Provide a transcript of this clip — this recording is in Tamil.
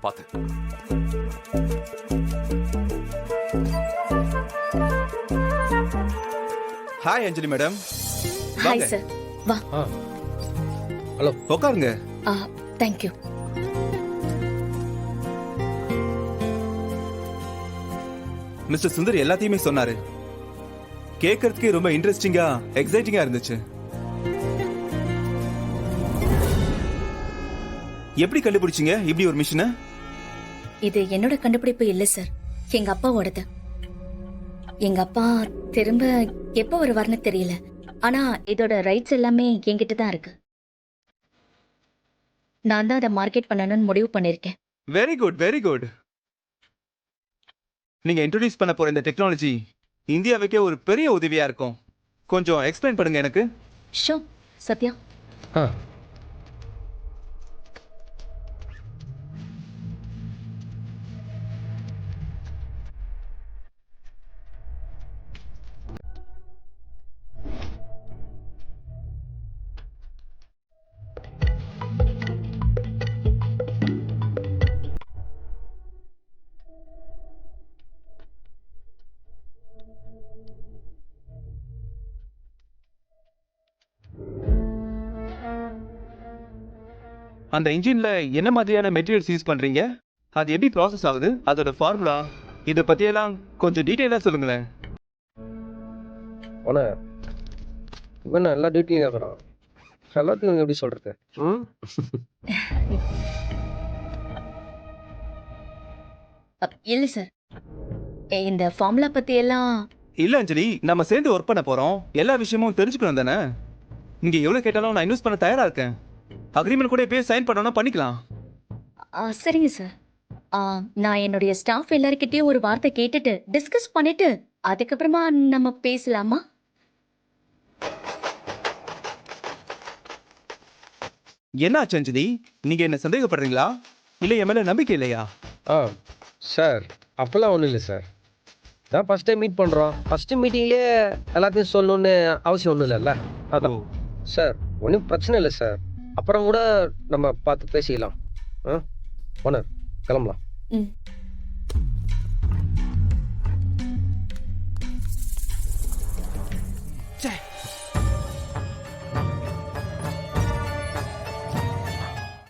பார்த்து. ஹாய் அஞ்சலி மேடம். Hi sir. வா. ஹலோ, உட்காருங்க. Thank you. மிஸ்டர் சுந்தர் எல்லாத்தையுமே சொன்னாரு. கேட்கறதுக்கே ரொம்ப இன்ட்ரெஸ்டிங்கா எக்ஸைட்டிங்கா இருந்துச்சு. எப்படி கண்டுபிடிச்சீங்க இப்படி ஒரு மிஷினை? இது என்னோட கண்டுபிடிப்பு இல்ல சார், எங்க அப்பாவோடது. எங்க அப்பா திரும்ப எப்ப வருவார்னு தெரியல. ஆனா இதோட ரைட்ஸ் எல்லாமே என்கிட்ட தான் இருக்கு. நான் தான் அதை மார்க்கெட் பண்ணணும்னு முடிவு பண்ணிருக்கேன். Very good, very good. நீங்க இன்ட்ரோடியூஸ் பண்ண போற இந்த டெக்னாலஜி இந்தியாவுக்கே ஒரு பெரிய உதவியா இருக்கும். கொஞ்சம் எக்ஸ்பிளைன் பண்ணுங்க எனக்கு. ஷோ சத்யா. ஆ அந்த இன்ஜின்ல என்ன மாதிரியான மெட்டீரியல்ஸ் யூஸ் பண்றீங்க? அது எப்படி ப்ராசஸ் ஆகுது? அதோட ஃபார்முலா இதை பத்தியெல்லாம் கொஞ்சம் டீட்டெயிலாக சொல்லுங்களேன். ஓனர், இவன் எல்லா டியூட்டியும் கேட்குறான். எல்லாத்தையும் எப்படி சொல்றது? இல்ல சார், இந்த ஃபார்முலா பத்தி எல்லாம் இல்ல அஞ்சலி, நம்ம சேர்ந்து ஒர்க் பண்ண போறோம். எல்லா விஷயமும் தெரிஞ்சுக்கணும் தானே? நீங்க எவ்வளவு கேட்டாலும் நான் இன்வெஸ்ட் பண்ண தயாரா இருக்கேன். அக்ரிமெண்ட் கூட போய் சைன் பண்ணணும், பண்ணிக்கலாம். சரிங்க சார். நான் என்னுடைய ஸ்டாஃப் எல்லார்கிட்டயும் ஒரு வார்த்தை கேட்டுட்டு டிஸ்கஸ் பண்ணிட்டு அதுக்கப்புறமா நம்ம பேசலாமா? என்ன ஆச்சு அஞ்சலி? நீங்க என்ன சந்தேகப்படுறீங்களா? இல்ல என் மேல நம்பிக்கை இல்லையா? சார், அப்போல்லாம் ஒன்றும் இல்லை சார். தான் ஃபஸ்ட் டைம் மீட் பண்ணுறோம். ஃபஸ்ட்டு மீட்டிங்லேயே எல்லாத்தையும் சொல்லணுன்னு அவசியம் ஒன்றும் இல்லைல்ல. அதான் சார், ஒன்றும் பிரச்சனை இல்லை சார். அப்புறம் கூட நம்ம பார்த்து பேசிக்கலாம். ஓனர், கிளம்பலாம். ம்.